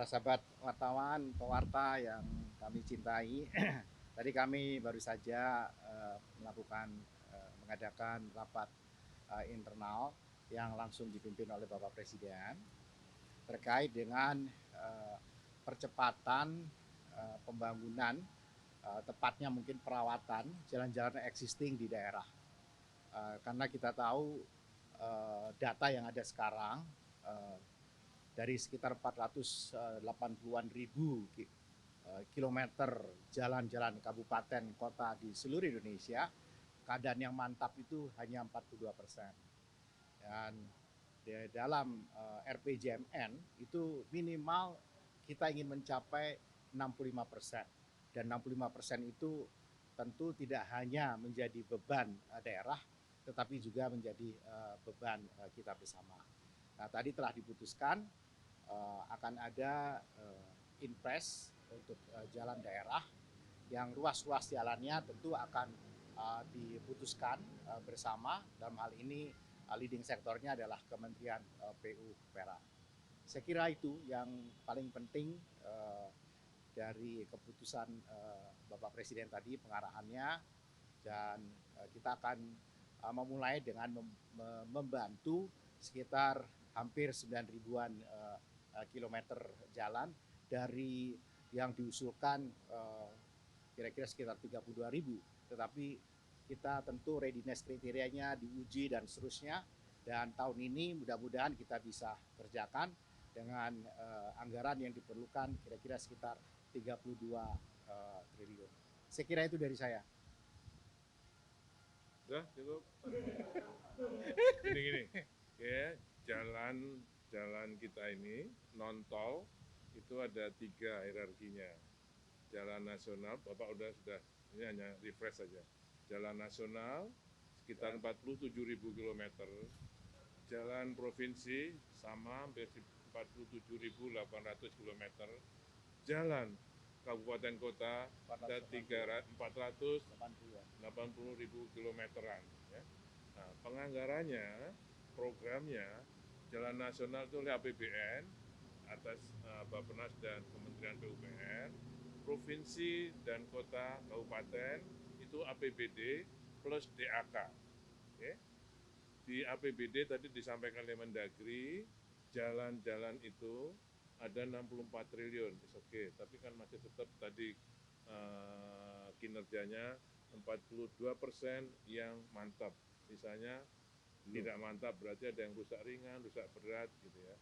para sahabat wartawan, pewarta yang kami cintai. Tadi kami baru saja mengadakan rapat internal yang langsung dipimpin oleh Bapak Presiden terkait dengan percepatan pembangunan, tepatnya mungkin perawatan jalan-jalan existing di daerah. Karena kita tahu data yang ada sekarang dari sekitar 480-an ribu kilometer jalan-jalan kabupaten kota di seluruh Indonesia, keadaan yang mantap itu hanya 42%. Dan di dalam RPJMN itu minimal kita ingin mencapai 65%. Dan 65% itu tentu tidak hanya menjadi beban daerah, tetapi juga menjadi beban kita bersama. Nah, tadi telah diputuskan akan ada impres untuk jalan daerah yang ruas-ruas jalannya tentu akan diputuskan bersama. Dalam hal ini leading sektornya adalah Kementerian PU-PERA. Saya kira itu yang paling penting dari keputusan Bapak Presiden tadi, pengarahannya, dan kita akan memulai dengan membantu sekitar hampir 9 ribuan kilometer jalan dari yang diusulkan kira-kira sekitar 32 ribu, tetapi kita tentu readiness kriterianya diuji dan seterusnya, dan tahun ini mudah-mudahan kita bisa kerjakan dengan anggaran yang diperlukan kira-kira sekitar 32 triliun. Saya kira itu dari saya. Sudah cukup. Gini, ya, jalan kita ini non tol itu ada 3 hierarkinya. Jalan nasional, Bapak sudah ini hanya refresh saja. Jalan nasional sekitar 47.000 km. Jalan provinsi sama hampir 47.800 km. Jalan kabupaten kota ada 480.000 kilometeran. Ya. Nah, penganggarannya, programnya, jalan nasional itu oleh APBN atas Bappenas dan Kementerian PUPR, provinsi dan kota kabupaten itu APBD plus DAK. Okay. Di APBD tadi disampaikan oleh Mendagri, jalan-jalan itu ada 64 triliun, oke, tapi kan masih tetap tadi kinerjanya 42% yang mantap, sisanya tidak mantap, berarti ada yang rusak ringan, rusak berat gitu ya.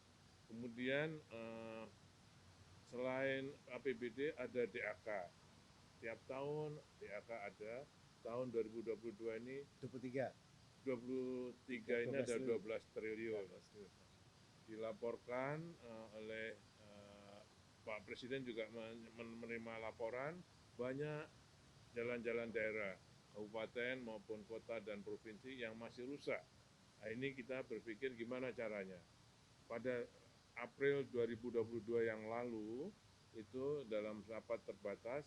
Kemudian selain APBD ada DAK, tiap tahun DAK ada, tahun 2022 ini 23 ini ada 12 triliun. Dilaporkan oleh Pak Presiden juga menerima laporan banyak jalan-jalan daerah, kabupaten maupun kota dan provinsi yang masih rusak. Nah, ini kita berpikir gimana caranya. Pada April 2022 yang lalu, itu dalam rapat terbatas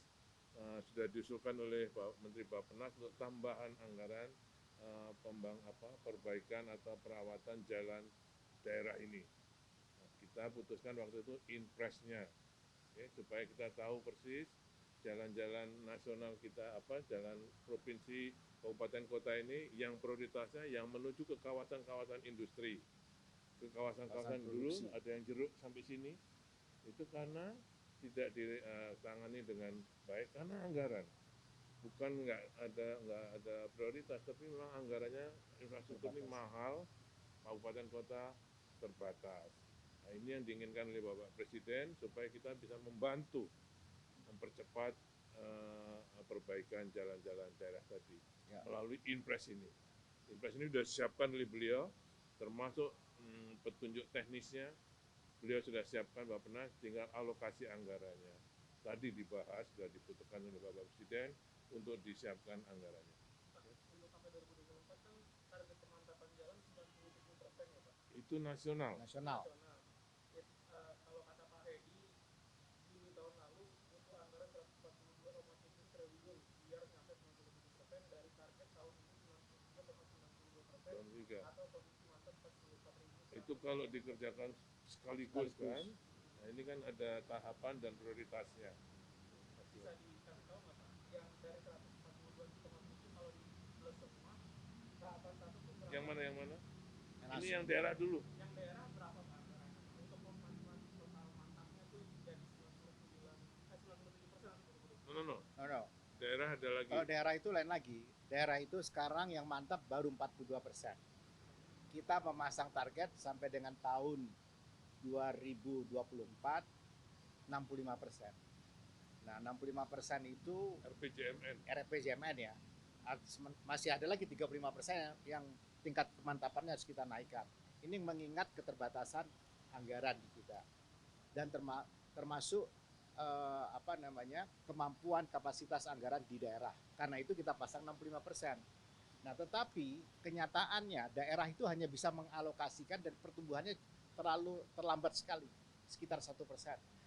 sudah diusulkan oleh Pak Menteri Bappenas untuk tambahan anggaran perbaikan atau perawatan jalan daerah ini. Nah, kita putuskan waktu itu impresnya, ya, supaya kita tahu persis jalan-jalan nasional kita jalan provinsi, kabupaten kota ini yang prioritasnya yang menuju ke kawasan-kawasan industri, ke kawasan-kawasan dulu ada yang jeruk sampai sini, itu karena tidak ditangani dengan baik karena anggaran. Bukan nggak ada prioritas, tapi memang anggarannya infrastruktur ini mahal, kabupaten kota terbatas. Nah, ini yang diinginkan oleh Bapak Presiden supaya kita bisa membantu mempercepat perbaikan jalan-jalan daerah tadi melalui impres ini. Impres ini sudah disiapkan oleh beliau, termasuk petunjuk teknisnya beliau sudah siapkan Bappenas, tinggal alokasi anggarannya. Tadi dibahas, sudah diputuskan oleh Bapak Presiden untuk disiapkan anggarannya. Untuk sampai 2024 kan target pemantapan jalan 97% ya Pak? Itu nasional. Kalau kata Pak Hedi, Juli tahun lalu untuk anggaran 142,7 triliun biar sampai 97% dari target tahun ini 93,92% atau kondisi mantap 44 ribu. Itu kalau dikerjakan sekaligus kan, Nah, ini kan ada tahapan dan prioritasnya. Bisa dikasih tahu nggak Pak, yang dari 142,7 kalau di plus semua, tahapan satu tuh berapa? Yang mana? Yang Ini langsung. yang daerah dulu. Yang daerah berapa Pak anggarannya? Untuk total mantapnya tuh jadi 97%. No. No. Daerah ada lagi. Kalau daerah itu lain lagi. Daerah itu sekarang yang mantap baru 42%. Kita memasang target sampai dengan tahun 2024 65%. Nah, 65% itu RPJMN ya. Masih ada lagi 35% yang tingkat kemantapannya harus kita naikkan. Ini mengingat keterbatasan anggaran di kita. Dan termasuk kemampuan kapasitas anggaran di daerah. Karena itu kita pasang 65%. Nah, tetapi kenyataannya daerah itu hanya bisa mengalokasikan dan pertumbuhannya terlalu terlambat sekali, sekitar 1%.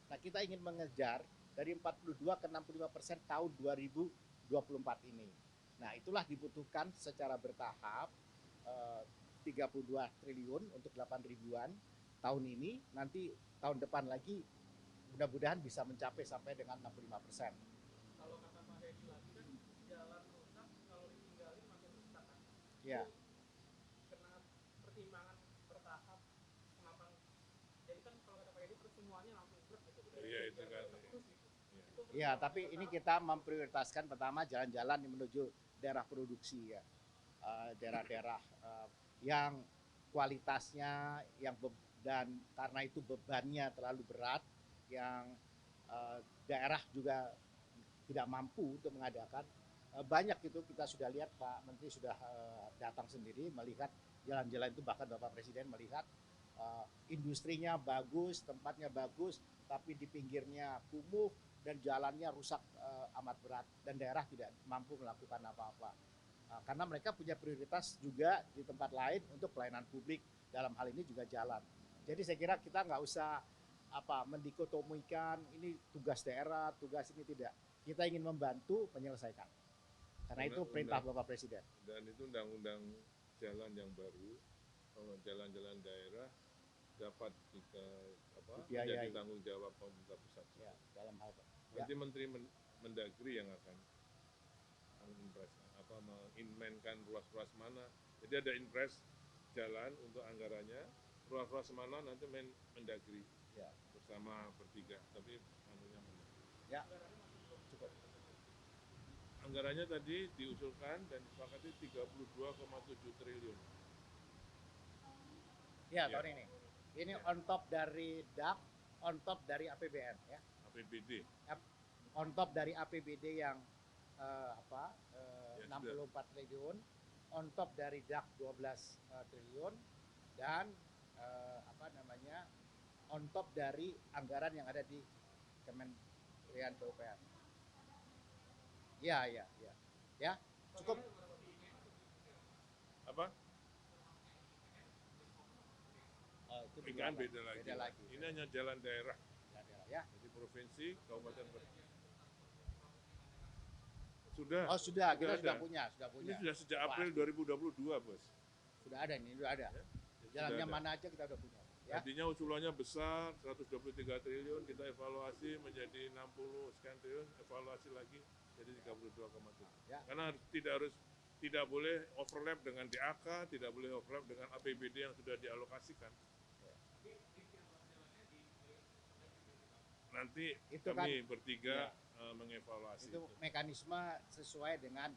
Nah, kita ingin mengejar dari 42 ke 65% tahun 2024 ini. Nah, itulah dibutuhkan secara bertahap 32 triliun untuk 8 ribuan tahun ini. Nanti tahun depan lagi mudah-mudahan bisa mencapai sampai dengan 65%. Kalau kata Pak Hedi lagi kan jalan rusak kalau ditinggalin makin rusak kan. Ya. Kena pertimbangan bertahap kenapa? Jadi kan kalau kata Pak Hedi semuanya langsung blok gitu. Iya itu kan. Ya, tapi ini kita memprioritaskan pertama jalan-jalan menuju daerah produksi ya, daerah-daerah yang kualitasnya dan karena itu bebannya terlalu berat, yang daerah juga tidak mampu untuk mengadakan. Banyak itu kita sudah lihat, Pak Menteri sudah datang sendiri melihat jalan-jalan itu, bahkan Bapak Presiden melihat industrinya bagus, tempatnya bagus, tapi di pinggirnya kumuh dan jalannya rusak amat berat dan daerah tidak mampu melakukan apa-apa. Karena mereka punya prioritas juga di tempat lain untuk pelayanan publik, dalam hal ini juga jalan. Jadi saya kira kita nggak usah mendikotomikan ini tugas daerah, tugas ini, tidak. Kita ingin membantu menyelesaikan. Karena itu perintah Bapak Presiden. Dan itu undang-undang jalan yang baru, jalan-jalan daerah dapat menjadi tanggung jawab pemerintah pusat. Ya, dalam hal nanti Menteri Mendagri yang akan menginmenkan ruas-ruas mana. Jadi ada impres jalan untuk anggarannya, ruas-ruas mana nanti Mendagri ya, bersama bertiga. Tapi ya, cukup. Anggarannya tadi diusulkan dan disepakati 32,7 triliun. Ya, tahun ini. Ini on top dari DAP, on top dari APBN ya. APBD. On top dari APBD yang 64 triliun, on top dari DAP 12 triliun, dan on top dari anggaran yang ada di Kementerian PUPR. Ya, cukup. Apa? Itu PKN beda lagi. Ini hanya jalan daerah. Ya. Jadi provinsi, kabupaten, sudah. Oh, sudah, kita sudah punya. Ini sudah sejak April 2022, Bos. Sudah ada ini, sudah ada. Jalannya mana aja kita udah punya. Ya. Artinya usulannya besar, 123 triliun, kita evaluasi menjadi 60 sekian triliun, evaluasi lagi jadi 32,7. Ya. Karena tidak boleh overlap dengan DAK, tidak boleh overlap dengan APBD yang sudah dialokasikan. Nanti itu kami bertiga mengevaluasi. Itu mekanisme sesuai dengan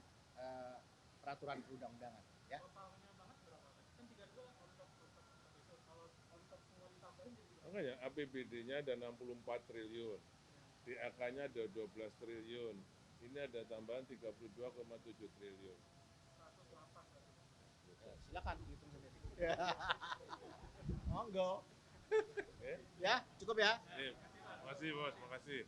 peraturan perundang-undangan. Ya. Makanya APBD-nya ada 64 triliun, DAK-nya ada 12 triliun, ini ada tambahan 32,7 triliun. Silakan dihitung sendiri. Monggo. Ya, cukup ya. Makasih Bos, makasih.